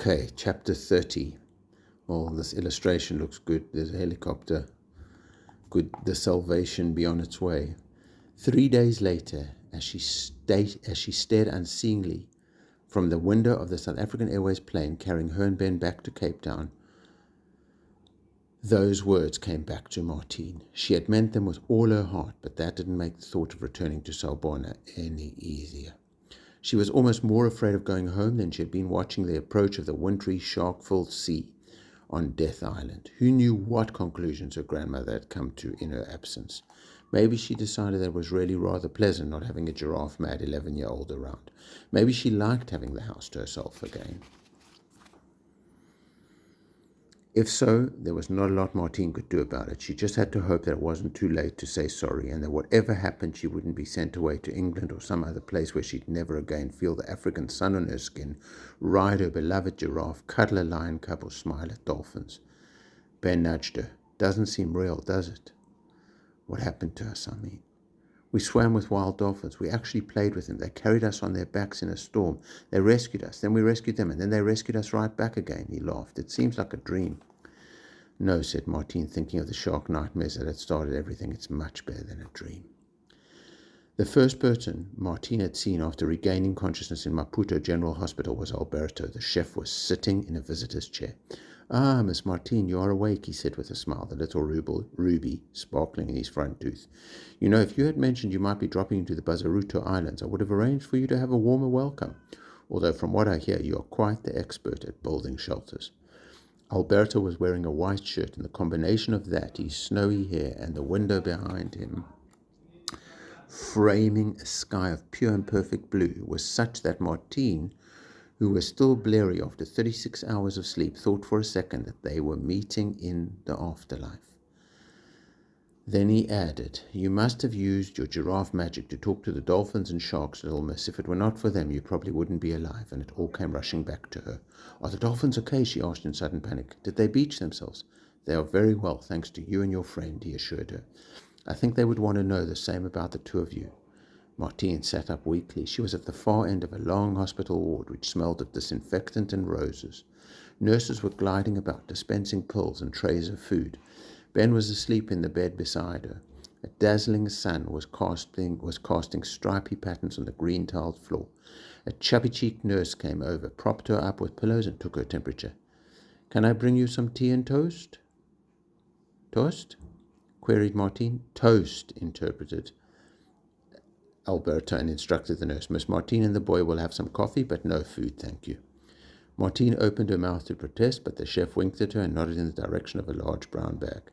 Okay, chapter 30. Well, this illustration looks good. There's a helicopter. Could the salvation be on its way? 3 days later, as she stared unseeingly from the window of the South African Airways plane carrying her and Ben back to Cape Town, those words came back to Martine. She had meant them with all her heart, but that didn't make the thought of returning to Salbona any easier. She was almost more afraid of going home than she had been watching the approach of the wintry, shark-filled sea on Death Island. Who knew what conclusions her grandmother had come to in her absence? Maybe she decided that it was really rather pleasant not having a giraffe-mad 11-year-old around. Maybe she liked having the house to herself again. If so, there was not a lot Martine could do about it. She just had to hope that it wasn't too late to say sorry, and that whatever happened, she wouldn't be sent away to England or some other place where she'd never again feel the African sun on her skin, ride her beloved giraffe, cuddle a lion cub, or smile at dolphins. Ben nudged her. Doesn't seem real, does it? What happened to us, I mean? We swam with wild dolphins. We actually played with them. They carried us on their backs in a storm. They rescued us. Then we rescued them, and then they rescued us right back again. He laughed. It seems like a dream. No, said Martine, thinking of the shark nightmares that had started everything. It's much better than a dream. The first person Martine had seen after regaining consciousness in Maputo General Hospital was Alberto. The chef was sitting in a visitor's chair. Ah, Miss Martine, you are awake, he said with a smile, the little ruby sparkling in his front tooth. You know, if you had mentioned you might be dropping into the Bazaruto Islands, I would have arranged for you to have a warmer welcome, although from what I hear, you are quite the expert at building shelters. Alberto was wearing a white shirt, and the combination of that, his snowy hair, and the window behind him, framing a sky of pure and perfect blue, was such that Martine, who was still bleary after 36 hours of sleep, thought for a second that they were meeting in the afterlife. Then he added, you must have used your giraffe magic to talk to the dolphins and sharks, little miss. If it were not for them, you probably wouldn't be alive. And it all came rushing back to her. Are the dolphins okay? She asked in sudden panic. Did they beach themselves? They are very well, thanks to you and your friend, he assured her. I think they would want to know the same about the two of you. Martine sat up weakly. She was at the far end of a long hospital ward which smelled of disinfectant and roses. Nurses were gliding about, dispensing pills and trays of food. Ben was asleep in the bed beside her. A dazzling sun was casting stripy patterns on the green-tiled floor. A chubby-cheeked nurse came over, propped her up with pillows, and took her temperature. Can I bring you some tea and toast? Toast? Queried Martine. Toast, interpreted Alberto, and instructed the nurse. Miss Martine and the boy will have some coffee, but no food, thank you. Martine opened her mouth to protest, but the chef winked at her and nodded in the direction of a large brown bag.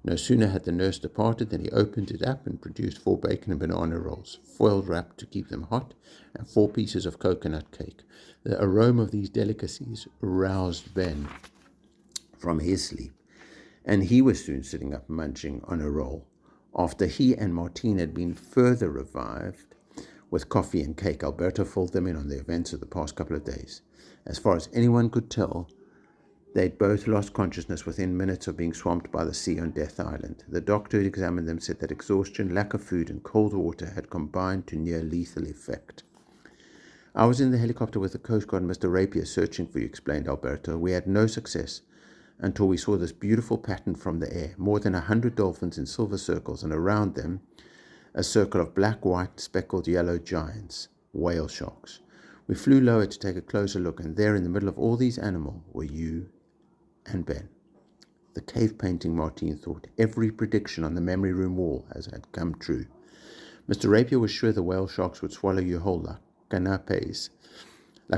No sooner had the nurse departed than he opened it up and produced 4 bacon and banana rolls, foiled wrapped to keep them hot, and 4 pieces of coconut cake. The aroma of these delicacies roused Ben from his sleep, and he was soon sitting up munching on a roll. After he and Martine had been further revived with coffee and cake, Alberto filled them in on the events of the past couple of days. As far as anyone could tell, they'd both lost consciousness within minutes of being swamped by the sea on Death Island. The doctor who examined them said that exhaustion, lack of food, and cold water had combined to near lethal effect. I was in the helicopter with the Coast Guard and Mr. Rapier searching for you, explained Alberto. We had no success until we saw this beautiful pattern from the air, more than 100 dolphins in silver circles, and around them a circle of black, white, speckled yellow giants, whale sharks. We flew lower to take a closer look, and there in the middle of all these animals were you and Ben. The cave painting, Martine thought. Every prediction on the memory room wall had come true. Mr. Rapier was sure the whale sharks would swallow you whole like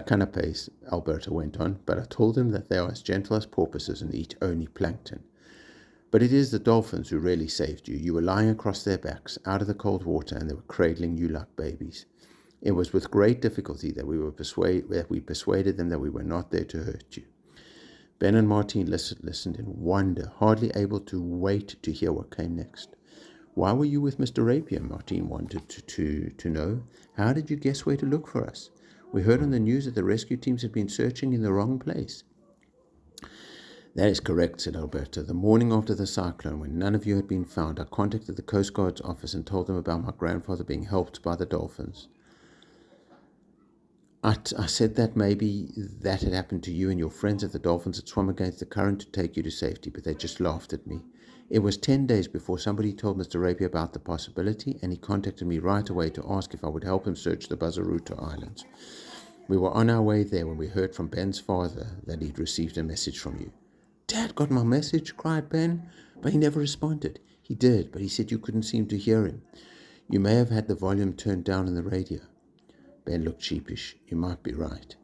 canapes, Alberto went on, but I told him that they are as gentle as porpoises and eat only plankton. But it is the dolphins who really saved you. You were lying across their backs, out of the cold water, and they were cradling you like babies. It was with great difficulty that we persuaded them that we were not there to hurt you. Ben and Martine listened in wonder, hardly able to wait to hear what came next. Why were you with Mr. Rapier? Martine wanted to know. How did you guess where to look for us? We heard on the news that the rescue teams had been searching in the wrong place. That is correct, said Alberto. The morning after the cyclone, when none of you had been found, I contacted the Coast Guard's office and told them about my grandfather being helped by the dolphins. I said that maybe that had happened to you and your friends at the dolphins had swum against the current to take you to safety, but they just laughed at me. It was 10 days before somebody told Mr. Rapier about the possibility, and he contacted me right away to ask if I would help him search the Bazaruta Islands. We were on our way there when we heard from Ben's father that he'd received a message from you. Dad got my message, cried Ben, but he never responded. He did, but he said you couldn't seem to hear him. You may have had the volume turned down in the radio. Ben looked sheepish. You might be right.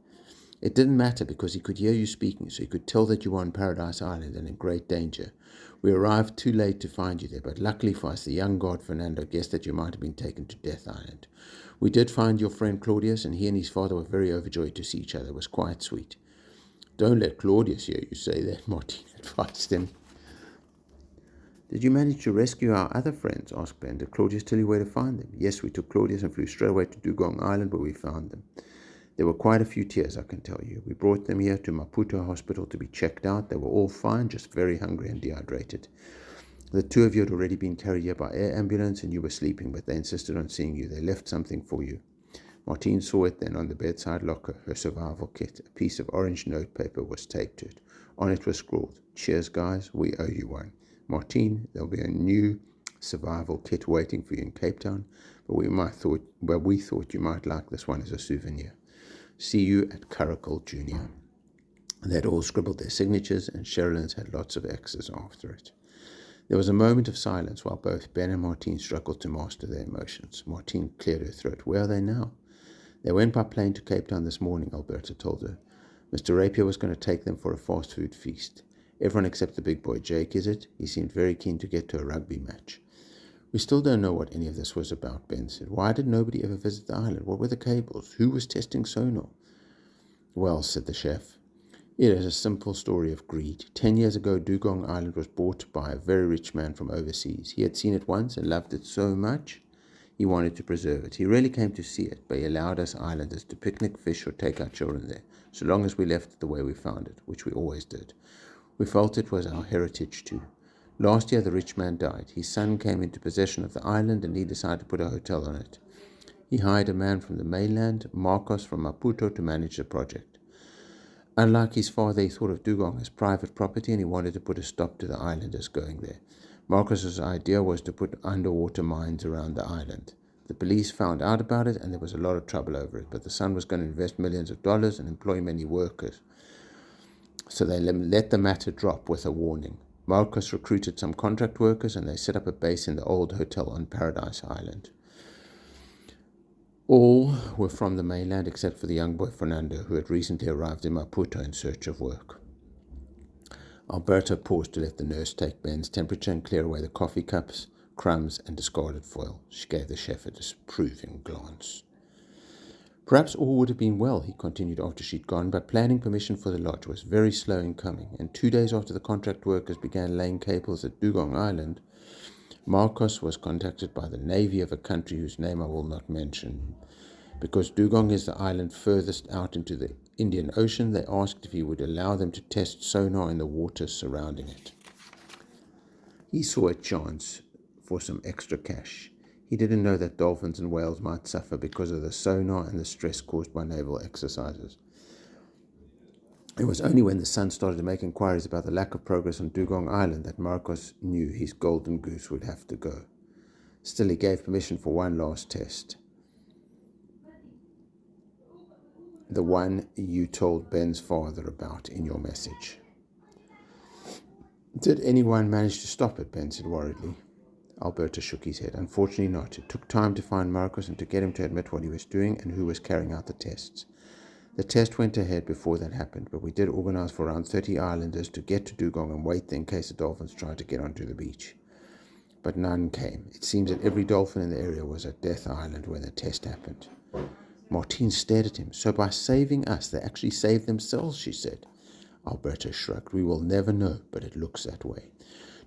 It didn't matter because he could hear you speaking, so he could tell that you were on Paradise Island and in great danger. We arrived too late to find you there, but luckily for us, the young god Fernando guessed that you might have been taken to Death Island. We did find your friend Claudius, and he and his father were very overjoyed to see each other. It was quite sweet. Don't let Claudius hear you say that, Martin advised him. Did you manage to rescue our other friends? Asked Ben. Did Claudius tell you where to find them? Yes, we took Claudius and flew straight away to Dugong Island where we found them. There were quite a few tears, I can tell you. We brought them here to Maputo Hospital to be checked out. They were all fine, just very hungry and dehydrated. The two of you had already been carried here by air ambulance and you were sleeping, but they insisted on seeing you. They left something for you. Martine saw it then on the bedside locker, her survival kit. A piece of orange notepaper was taped to it. On it was scrawled, "Cheers, guys, we owe you one. Martine, there'll be a new survival kit waiting for you in Cape Town, but we thought you might like this one as a souvenir. See you at Caracal Junior." They'd all scribbled their signatures, and Sherilyn's had lots of X's after it. There was a moment of silence while both Ben and Martine struggled to master their emotions. Martine cleared her throat. Where are they now? They went by plane to Cape Town this morning, Alberta told her. Mr. Rapier was going to take them for a fast food feast. Everyone except the big boy, Jake, is it? He seemed very keen to get to a rugby match. We still don't know what any of this was about, Ben said. Why did nobody ever visit the island? What were the cables? Who was testing sonar? Well, said the chef, it is a simple story of greed. 10 years ago, Dugong Island was bought by a very rich man from overseas. He had seen it once and loved it so much, he wanted to preserve it. He really came to see it, but he allowed us islanders to picnic, fish, or take our children there, so long as we left it the way we found it, which we always did. We felt it was our heritage too. Last year, the rich man died. His son came into possession of the island, and he decided to put a hotel on it. He hired a man from the mainland, Marcos from Maputo, to manage the project. Unlike his father, he thought of Dugong as private property, and he wanted to put a stop to the islanders going there. Marcos's idea was to put underwater mines around the island. The police found out about it, and there was a lot of trouble over it, but the son was going to invest millions of dollars and employ many workers. So they let the matter drop with a warning. Marcos recruited some contract workers, and they set up a base in the old hotel on Paradise Island. All were from the mainland except for the young boy Fernando, who had recently arrived in Maputo in search of work. Alberta paused to let the nurse take Ben's temperature and clear away the coffee cups, crumbs, and discarded foil. She gave the chef a disapproving glance. Perhaps all would have been well, he continued after she'd gone, but planning permission for the lodge was very slow in coming, and 2 days after the contract workers began laying cables at Dugong Island, Marcos was contacted by the navy of a country whose name I will not mention. Because Dugong is the island furthest out into the Indian Ocean, they asked if he would allow them to test sonar in the waters surrounding it. He saw a chance for some extra cash. He didn't know that dolphins and whales might suffer because of the sonar and the stress caused by naval exercises. It was only when the Sun started to make inquiries about the lack of progress on Dugong Island that Marcos knew his golden goose would have to go. Still, he gave permission for one last test. The one you told Ben's father about in your message. Did anyone manage to stop it? Ben said worriedly. Alberta shook his head. Unfortunately not. It took time to find Marcos and to get him to admit what he was doing and who was carrying out the tests. The test went ahead before that happened, but we did organize for around 30 islanders to get to Dugong and wait there in case the dolphins tried to get onto the beach. But none came. It seems that every dolphin in the area was at Death Island when the test happened. Martine stared at him. So by saving us, they actually saved themselves, she said. Alberta shrugged. We will never know, but it looks that way.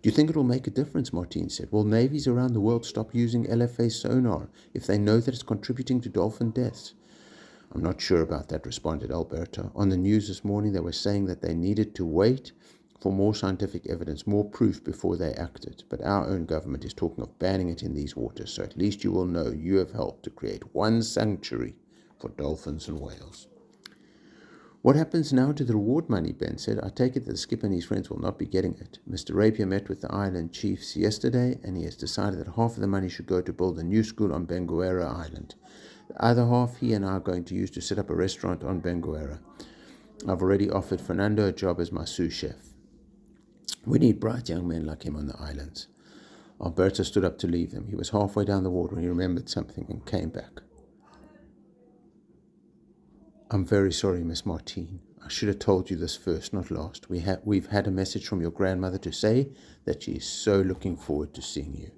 Do you think it will make a difference? Martine said. Will navies around the world stop using LFA sonar if they know that it's contributing to dolphin deaths? I'm not sure about that, responded Alberta. On the news this morning, they were saying that they needed to wait for more scientific evidence, more proof before they acted. But our own government is talking of banning it in these waters, so at least you will know you have helped to create one sanctuary for dolphins and whales. What happens now to the reward money, Ben said. I take it that the skipper and his friends will not be getting it. Mr. Rapier met with the island chiefs yesterday, and he has decided that half of the money should go to build a new school on Benguera Island. The other half he and I are going to use to set up a restaurant on Benguera. I've already offered Fernando a job as my sous chef. We need bright young men like him on the islands. Alberto stood up to leave them. He was halfway down the ward when he remembered something and came back. I'm very sorry, Miss Martine. I should have told you this first, not last. We've had a message from your grandmother to say that she is so looking forward to seeing you.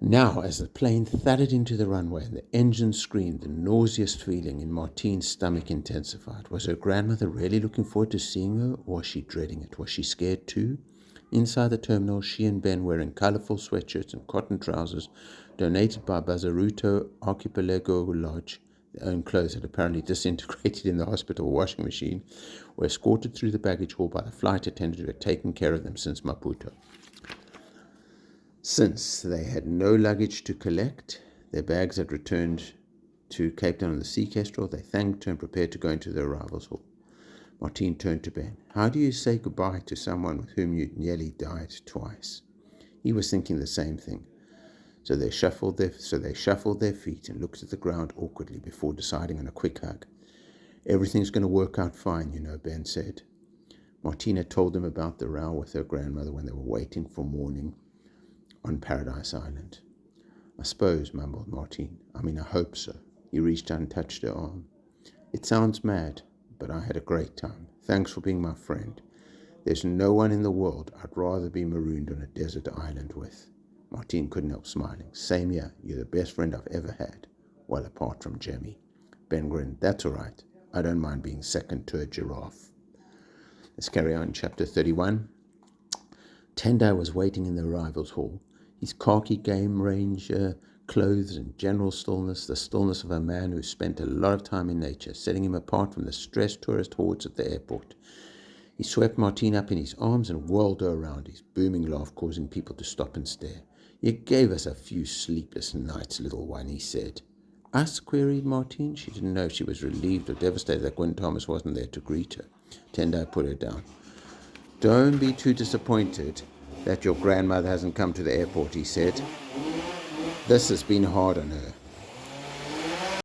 Now, as the plane thudded into the runway and the engine screamed, the nauseous feeling in Martine's stomach intensified. Was her grandmother really looking forward to seeing her, or was she dreading it? Was she scared too? Inside the terminal, she and Ben, wearing colourful sweatshirts and cotton trousers donated by Bazaruto Archipelago Lodge, their own clothes had apparently disintegrated in the hospital washing machine, were escorted through the baggage hall by the flight attendant who had taken care of them since Maputo. Since they had no luggage to collect, their bags had returned to Cape Town on the sea kestrel, they thanked her and prepared to go into the arrivals hall. Martine turned to Ben. How do you say goodbye to someone with whom you nearly died twice? He was thinking the same thing. So they shuffled their feet and looked at the ground awkwardly before deciding on a quick hug. Everything's going to work out fine, you know, Ben said. Martine had told them about the row with her grandmother when they were waiting for morning on Paradise Island. I suppose, mumbled Martine. I hope so. He reached out and touched her arm. It sounds mad, but I had a great time. Thanks for being my friend. There's no one in the world I'd rather be marooned on a desert island with. Martine couldn't help smiling. Same here. You're the best friend I've ever had. Well, apart from Jemmy. Ben grinned. That's all right. I don't mind being second to a giraffe. Let's carry on. Chapter 31. Tendai was waiting in the arrivals hall. His khaki game ranger clothes in general stillness, the stillness of a man who spent a lot of time in nature, setting him apart from the stressed tourist hordes at the airport. He swept Martine up in his arms and whirled her around, his booming laugh causing people to stop and stare. You gave us a few sleepless nights, little one, he said. Us? Queried Martine. She didn't know if she was relieved or devastated that Gwen Thomas wasn't there to greet her. Tendai put her down. Don't be too disappointed that your grandmother hasn't come to the airport, he said. This has been hard on her.